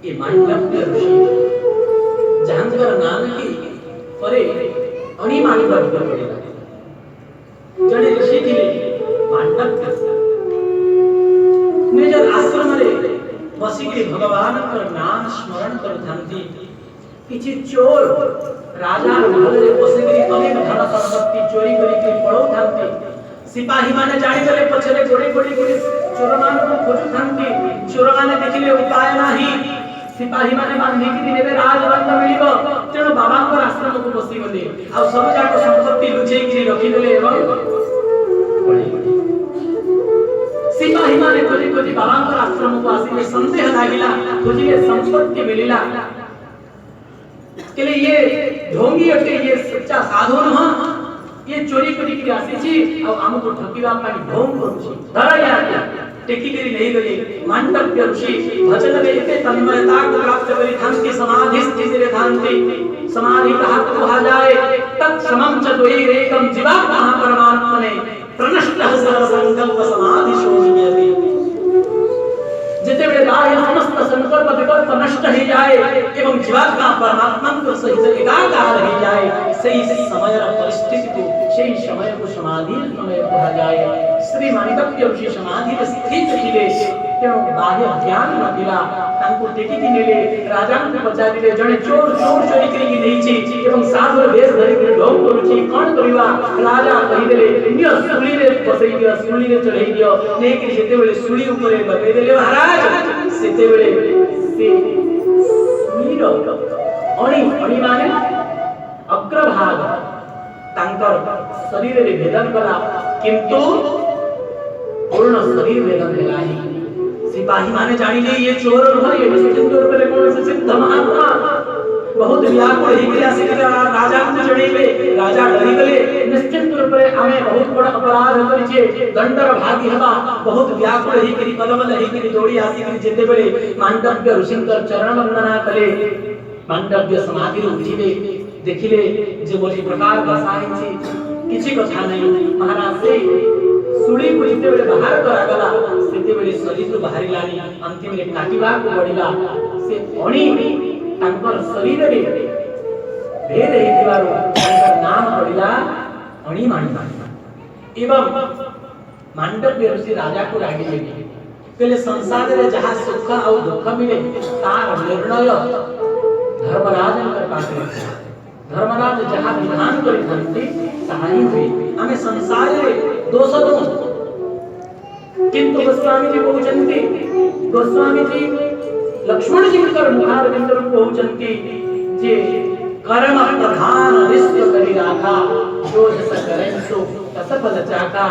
S3: ये मंडप के ऋषि जानकर नाम की परे अणी मांडव पड़ेगा जड़े ऋषि थिले मंडप निज आश्रम रे बसी के भगवान कर नाम स्मरण कर थांती किछि चोर राजा महल रे बसिकरी अनेक धन संपत्ति चोरी करी पळौ थांती सिपाही माने जानि गले पछरे गोड़ी गोड़ी के चोर मान को खोजु थांती चोर माने देखिले उपाय नाही सिपाही माने बांधी कि नेबे राजदंड मिलिबो तेणु बाबांकर आश्रम को बसी गले आ सब जाक संपत्ति लुचेई कि रखि देले एवं सिपाही माने खोजी खोजी बाबांकर आश्रम को आसीले संदेह लागिला खोजिले संपत्ति मिलिला केले ये ढोंगी अटे ये सच्चा साधु न ये चोरी करी के आसी छी आ हमको ठकीवा पाई ढोंग करू धरा या टेकी करी नहीं गले मांडव्य ऋषि भजन में इतने तन्मयता को प्राप्त करी थांति समाधि स्थिति रे थांति समाधि कहा तो कहा जाए तत्समं च द्वैरेकम जीवात्मा परमात्मने प्रनष्ट सर्व संकल्प समाधि शोभियति जिते बड़े बाह्य समस्त संकल्प विकल्प नष्ट ही जाए एवं जीवात्मा परमात्मा को सहित एकाकार ही जाए सही समय परिस्थिति को सही समय को समाधि समय कहा जाए श्री माणिक्य ऋषि समाधि स्थित थिले तेणु बाह्य ज्ञान नथिला तांको टेकी कि नेले राजा को बचा दिले जणे चोर चोर चोरी करी कि नहिछि एवं साधुर वेश धरि कि ढोंग करूछि कोन करिवा राजा कहि देले नियो सुली रे बसई दियो सुली रे चढ़ई दियो नै कि जेते बेले सुली ऊपर लगे देले महाराज सेते बेले से सुलीर अणी अणी माने अग्रभाग तांकर शरीर रे भेदन कला किंतु पूर्ण शरीर भेदन हेलाही सिपाही माने जानी ले ये चोर न ये निश्चिंत रूप में कौन से सिद्ध महात्मा बहुत व्याकुल ही गया से राजा को चढ़ेले राजा डरी गले निश्चिंत रूप में हमें बहुत बड़ा अपराध करि छे दंडर भागी हवा बहुत व्याकुल ही करी पदमल ही करी दौड़ी आसी करी जेते बेले मांडव्य ऋषिंकर चरण वंदना कले मांडव्य समाधि उठिले देखिले जे बोली प्रकार बसाई छी किछि कथा नहीं महाराज से सुली को जिते बेले बाहर करा गला सेते बेले शरीर तो बाहर लानी अंतिम रे काटिबा को बडिला से अणी तांकर शरीर रे भेद हे दिवारो तांकर नाम पडिला अणी माणिका एवं मांडव्य ऋषि राजा को रागी लेके कहले संसार रे जहां सुख और दुख मिले तार निर्णय धर्मराजन कर पाते धर्मराज जहां विधान करि थांती ताही हुई हमें संसार रे दोष दो किंतु गोस्वामी जी कहउचंती गोस्वामी जी लक्ष्मण जी कर मुखार बिंदु कहउचंती जे कर्म प्रधान निष्ठ करि राखा जो जस करन सो तस फल चाका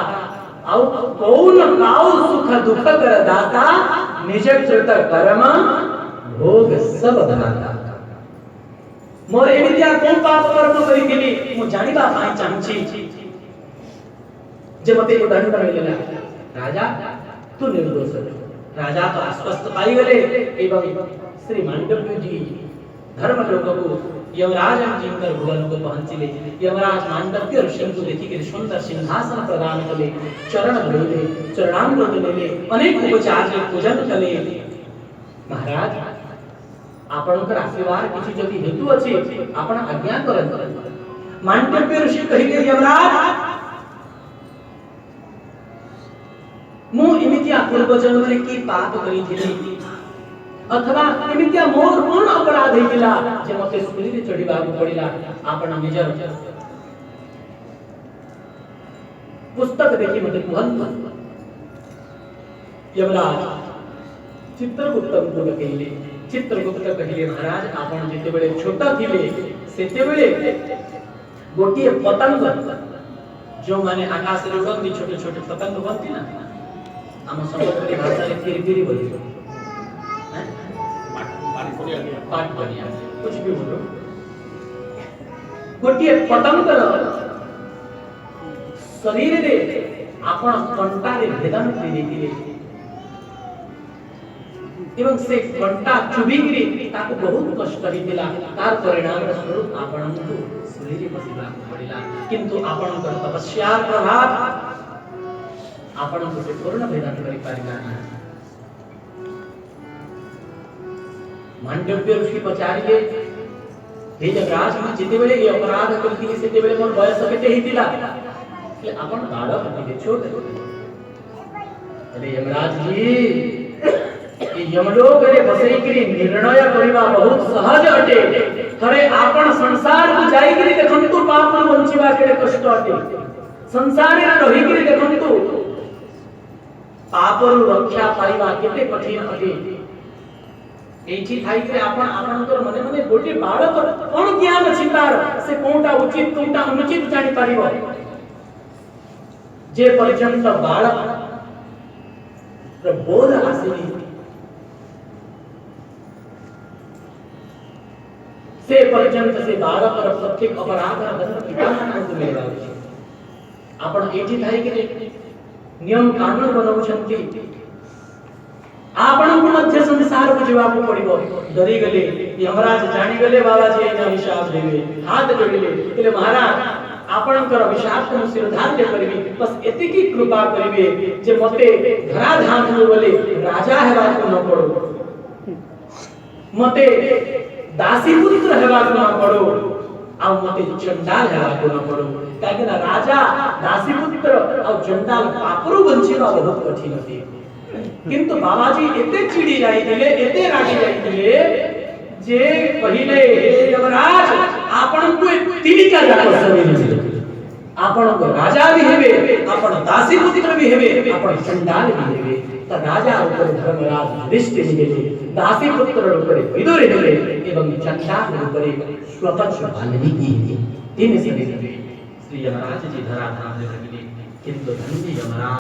S3: औ कौन काउ सुख दुख कर दाता निज कृत कर्म भोग सब दाता मोर एमितिया कोन पाप कर्म करि गेली मु जानिबा पाई चाहछि जे मते दंड मिलेला राजा तू निर्दोष राजा तो आश्वस्त पाई गले एवं श्री मांडव्य जी धर्म लोक को यमराज जी कर भुवन को पहुंचले यमराज मांडव्य ऋषि को देखि के सुंदर सिंहासन प्रदान कले चरण धोले चरणामृत लेले अनेक उपचार के पूजन कले महाराज आपनकर आशीर्वाद किछि जदि हेतु अछि आपण आज्ञा करन मांडव्य ऋषि कहिले यमराज मु इमितिया पूर्व जन्म रे की पाप करी थिली अथवा इमितिया मोर कोन अपराध हेतिला जे मते सुली रे चढ़ीबा पड़िला आपण निजर पुस्तक देखि मते कहंत यमराज चित्रगुप्त को कहिले चित्रगुप्त कहिले महाराज आपण जेते बेले छोटा थिले सेते बेले गोटिए पतंग जो माने आकाश रे उड़ंती छोटे छोटे पतंग बनती ना हम संस्कृत भाषा रे फिर फिर बोली हैं पाठ बढ़िया कुछ भी बोलो गोटिए पतंग शरीर रे आपण कंटा रे भेदन करि देथिले एवं से कंटा चुबिगिरी ताको बहुत कष्ट हितिला तार परिणाम स्वरूप आपण को शरीर बसिबा पड़िला किंतु आपण कर तपस्या प्रभाव आपण को से पूर्ण भेदन करि पारिला मांडव्य ऋषि पचारिले हे यमराज में जिते बेले ये अपराध करथि सेते बेले मोर बयस केते हितिला कि आपण बालक हिते छोट अरे यमराज जी ये यमलोक रे बसई करी निर्णय करिबा बहुत सहज अटे थरे आपण संसार को जाई गिरी देखंतु पाप नु बंचिबा केडे कष्ट अटे संसार रे रही गिरी देखंतु पाप रु रक्षा पाइबा केते कठिन अटे एठी थाई के आपण आपनकर मने मने गोटे बालक कोन ज्ञान अछि तार से कोनटा उचित कोनटा अनुचित जानि पारिबो जे पर्यंत बालक बोध आसिनी से पर्यंत से बालक पर प्रत्येक अपराध दंड पिता मानक मिलबा अछि आपण एठी थाई के नियम कानून बनाउछंती आपण को मध्य संसार को जीवा को पड़िबो डरी गले यमराज जानि गले बाबा जी एना हिसाब देबे हाथ जोड़िले तले महाराज आपणकर अभिशाप को सिरधार के करबी बस एति की कृपा करिवे जे मते धरा धाम को बोले राजा हेबा को न पड़ो मते दासी पुत्र हेबा को न पड़ो आ मते चंडाल हेबा को न पड़ो काहे ना राजा दासी पुत्र आ चंडाल पापरु बंचिबा बहुत कठिन होती किंतु बाबाजी एते चिड़ी जाइतिले एते रागी जाइतिले जे पहिले हे यमराज आपण को तीनिका जाक सवे आपण को राजा भी हेबे आपण दासी पुत्र भी हेबे आपण चंडाल भी हेबे त राजा ऊपर धर्मराज युधिष्ठिर हेबे दासी पुत्र ऊपर विदुर हेबे एवं चंडाल ऊपर स्वपक्ष वाल्मीकि हेबे तीन से हेबे श्री यमराज जी धरा धाम ले किंतु धन्य यमराज